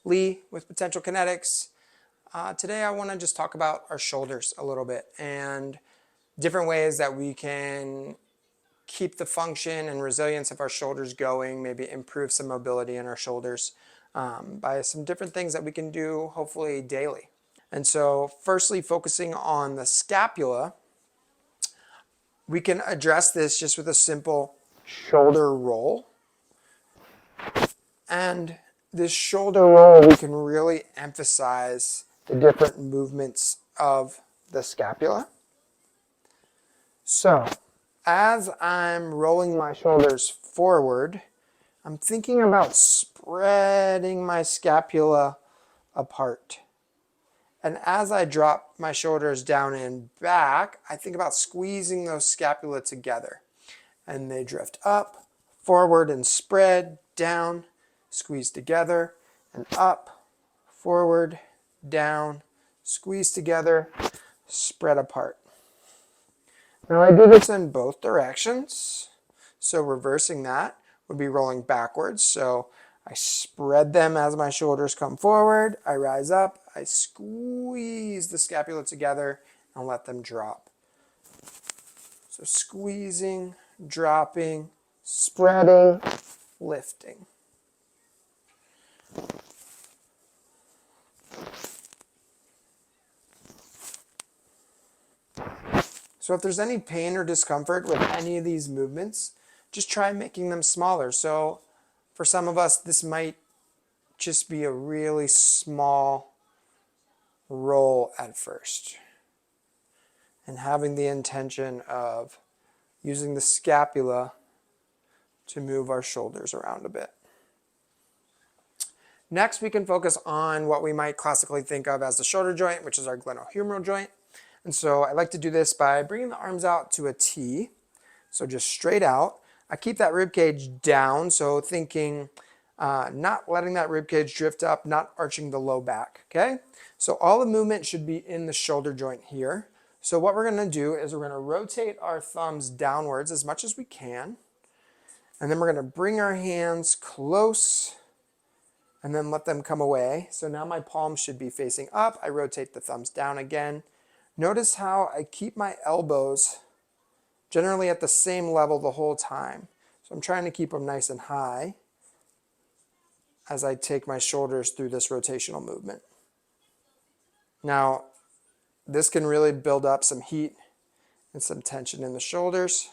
Lee with Potential Kinetics. Today I want to just talk about our shoulders a little bit and different ways that we can keep the function and resilience of our shoulders going, maybe improve some mobility in our shoulders by some different things that we can do hopefully daily. And so firstly, focusing on the scapula, we can address this just with a simple shoulder roll. And this shoulder roll, we can really emphasize the different movements of the scapula. So, as I'm rolling my shoulders forward, I'm thinking about spreading my scapula apart. And as I drop my shoulders down and back, I think about squeezing those scapula together. And they drift up, forward, and spread, down, squeeze together, and up, forward, down, squeeze together, spread apart. Now I do this in both directions. So reversing that would be rolling backwards. So I spread them as my shoulders come forward. I rise up. I squeeze the scapula together and let them drop. So squeezing, dropping, spreading, lifting. So if there's any pain or discomfort with any of these movements, just try making them smaller. So for some of us, this might just be a really small roll at first. And having the intention of using the scapula to move our shoulders around a bit. Next, we can focus on what we might classically think of as the shoulder joint, which is our glenohumeral joint. And so I like to do this by bringing the arms out to a T, so just straight out. I keep that rib cage down, so thinking not letting that rib cage drift up, not arching the low back, okay? So all the movement should be in the shoulder joint here. So what we're going to do is we're going to rotate our thumbs downwards as much as we can, and then we're going to bring our hands close and then let them come away. So now my palms should be facing up. I rotate the thumbs down again. Notice how I keep my elbows generally at the same level the whole time. So I'm trying to keep them nice and high as I take my shoulders through this rotational movement. Now, this can really build up some heat and some tension in the shoulders.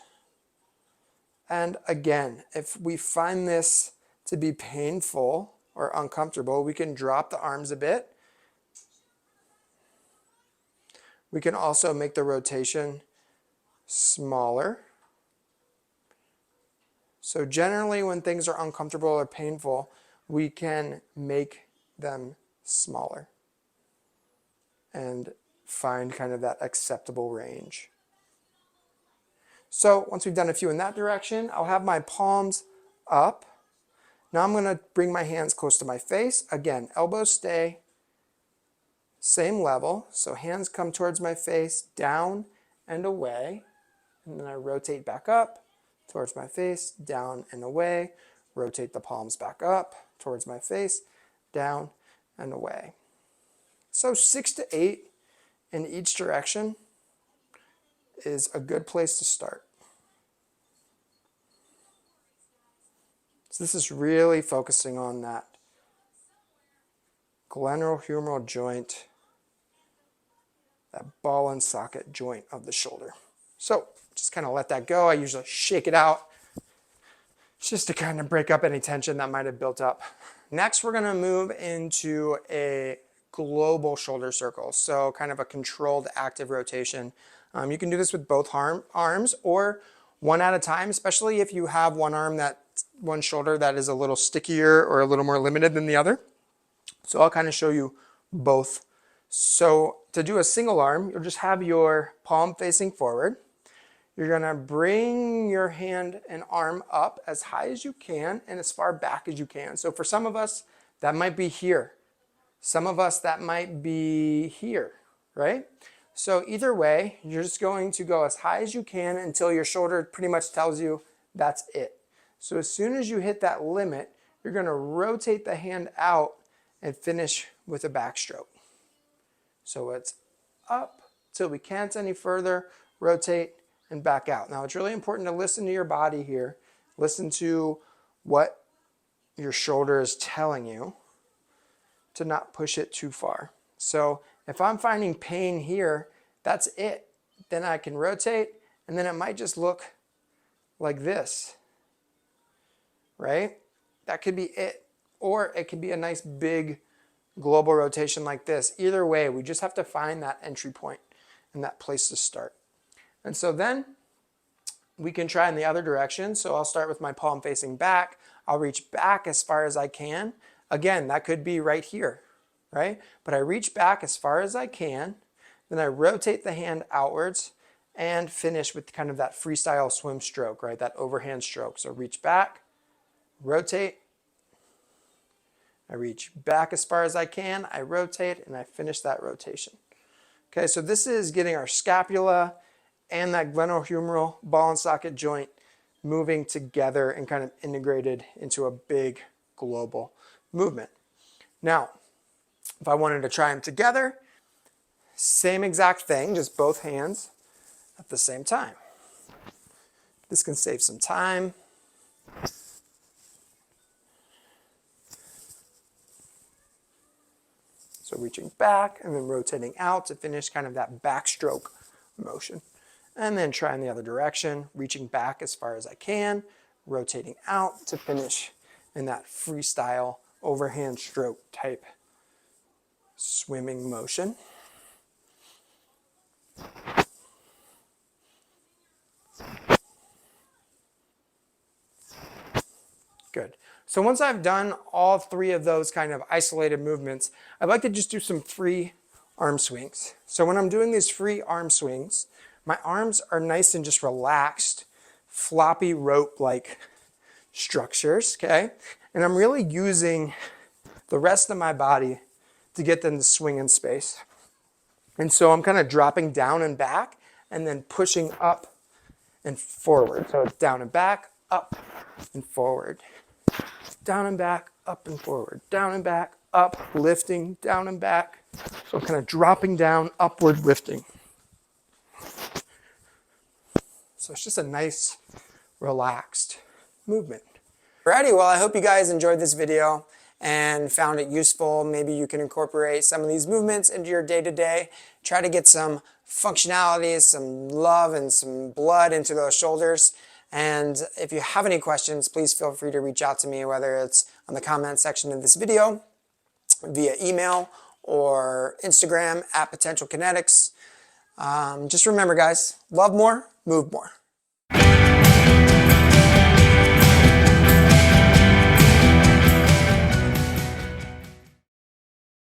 And again, if we find this to be painful or uncomfortable, we can drop the arms a bit. We can also make the rotation smaller. So generally when things are uncomfortable or painful, we can make them smaller and find kind of that acceptable range. So once we've done a few in that direction, I'll have my palms up. Now I'm going to bring my hands close to my face. Again, elbows stay same level, so hands come towards my face, down and away, and then I rotate back up towards my face, down and away, rotate the palms back up towards my face, down and away. So 6 to 8 in each direction is a good place to start. So this is really focusing on that glenohumeral joint, that ball and socket joint of the shoulder. So just kind of let that go. I usually shake it out just to kind of break up any tension that might have built up. Next, we're going to move into a global shoulder circle, so kind of a controlled active rotation. You can do this with both arms or one at a time, especially if you have one shoulder that is a little stickier or a little more limited than the other. So I'll kind of show you both. So to do a single arm, you'll just have your palm facing forward. You're going to bring your hand and arm up as high as you can and as far back as you can. So for some of us, that might be here. Some of us, that might be here, right? So either way, you're just going to go as high as you can until your shoulder pretty much tells you that's it. So as soon as you hit that limit, you're going to rotate the hand out and finish with a backstroke. So it's up till we can't any further, rotate, and back out. Now it's really important to listen to your body here. Listen to what your shoulder is telling you to not push it too far. So if I'm finding pain here, that's it. Then I can rotate, and then it might just look like this, right? That could be it. Or it could be a nice big global rotation like this. Either way, we just have to find that entry point and that place to start. And so then we can try in the other direction. So I'll start with my palm facing back. I'll reach back as far as I can. Again, that could be right here, right? But I reach back as far as I can. Then I rotate the hand outwards and finish with kind of that freestyle swim stroke, right? That overhand stroke. So reach back, rotate. I reach back as far as I can, I rotate, and I finish that rotation. Okay, so this is getting our scapula and that glenohumeral ball and socket joint moving together and kind of integrated into a big global movement. Now, if I wanted to try them together, same exact thing, just both hands at the same time. This can save some time. So reaching back and then rotating out to finish kind of that backstroke motion. And then try in the other direction, reaching back as far as I can, rotating out to finish in that freestyle overhand stroke type swimming motion. Good. So once I've done all three of those kind of isolated movements, I'd like to just do some free arm swings. So when I'm doing these free arm swings, my arms are nice and just relaxed, floppy rope-like structures, okay? And I'm really using the rest of my body to get them to swing in space. And so I'm kind of dropping down and back and then pushing up and forward. So it's down and back, up and forward. Down and back, up and forward. Down and back, up, lifting, down and back. So I'm kind of dropping down, upward lifting. So it's just a nice, relaxed movement. Alrighty, well, I hope you guys enjoyed this video and found it useful. Maybe you can incorporate some of these movements into your day-to-day. Try to get some functionality, some love, and some blood into those shoulders. And if you have any questions, please feel free to reach out to me, whether it's on the comment section of this video, via email, or Instagram @PotentialKinetics. Just remember, guys, love more, move more.